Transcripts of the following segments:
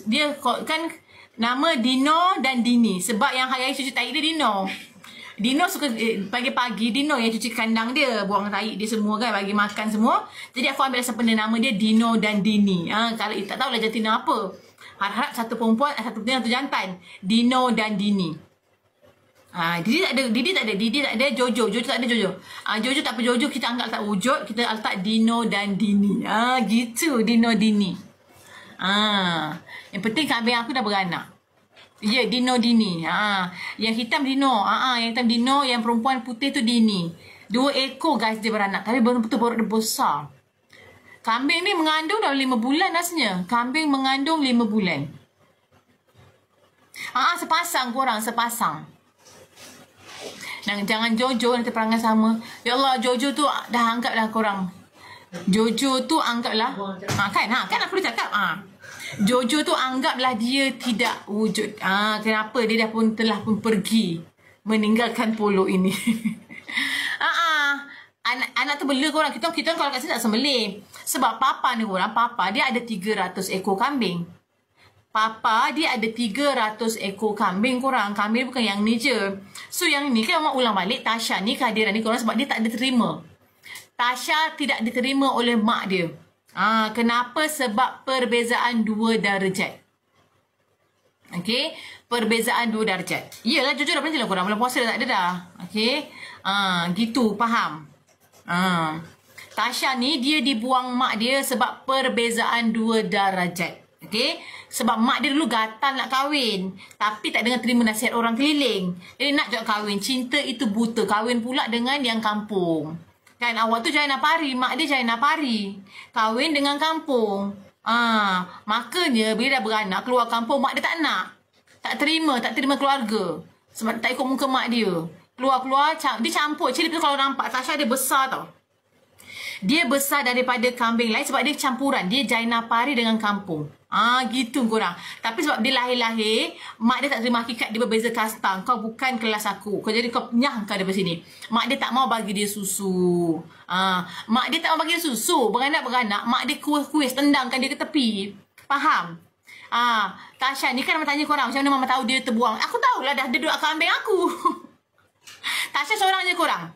dia kan nama Dino dan Dini. Sebab yang hari-hari cuci tahi dia Dino. Dino suka pagi-pagi Dino yang cuci kandang dia, buang tahi dia semua kan, bagi makan semua. Jadi aku ambil sempena nama dia Dino dan Dini. Kalau tak tahu lah jantina apa. Harap satu perempuan, satu betina, satu jantan. Dino dan Dini. Didi tak ada Jojo tak ada Jojo. Jojo tak apa, Jojo kita anggap tak wujud, kita letak Dino dan Dini. Gitu Dino Dini. Yang penting kambing aku dah beranak. Ya, Dino Dini. Yang hitam Dino. Yang hitam Dino, yang perempuan putih tu Dini. 2 ekor guys dia beranak. Tapi betul-betul borok dia besar. Kambing ni mengandung dah 5 bulan rasanya. Kambing mengandung 5 bulan. Sepasang korang, sepasang. Dan jangan Jojo nanti perangai sama. Ya Allah, Jojo tu dah anggaplah korang. Jojo tu anggaplah. Kan aku dah cakap. Jojo tu anggaplah dia tidak wujud. Kenapa? Dia dah pun telah pun pergi meninggalkan polo ini. Anak tu bela korang. Kita kalau kat sini tak sembelih. Sebab papa ni korang, papa dia ada 300 ekor kambing. Papa dia ada 300 ekor kambing korang. Kambing bukan yang ni je. So yang ni kan mak ulang balik Tasha ni kehadiran ni korang sebab dia tak diterima. Tasha tidak diterima oleh mak dia. Kenapa? Sebab perbezaan 2 darjat. Okey, perbezaan 2 darjat. Iyalah, jujur dah berhenti lah korang. Bulan puasa dah tak ada dah. Okey, gitu, faham? Tasha ni dia dibuang mak dia sebab perbezaan 2 darjat. Okey, sebab mak dia dulu gatal nak kahwin, tapi tak dengar terima nasihat orang keliling. Jadi nak juga kahwin. Cinta itu buta. Kahwin pula dengan yang kampung. Kan awak tu Jaina Pari, mak dia Jaina Pari. Kahwin dengan kampung. Makanya bila dah beranak keluar kampung, mak dia tak nak. Tak terima keluarga. Sebab tak ikut muka mak dia. Keluar-keluar, dia campur. Cili kalau nampak Tasha dia besar tau. Dia besar daripada kambing lain sebab dia campuran. Dia Jaina Pari dengan kampung. Gitu korang. Tapi sebab dia lahir-lahir, mak dia tak terima hakikat dia berbeza kasta. Kau bukan kelas aku. Kau jadi kau penyah kau daripada sini. Mak dia tak mau bagi dia susu. Mak dia tak mau bagi dia susu. Beranak-beranak, mak dia kuis-kuis, tendangkan dia ke tepi. Faham? Tasha ni kan mama tanya korang, macam mana mama tahu dia terbuang. Aku tahulah dah dia duduk kambing aku. Tasha seorang je korang.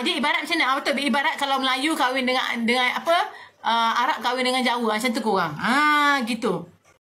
Dia ibarat macam mana? Betul, ibarat kalau Melayu kahwin dengan apa? Arab kahwin dengan Jawa. Macam tu korang. Gitu.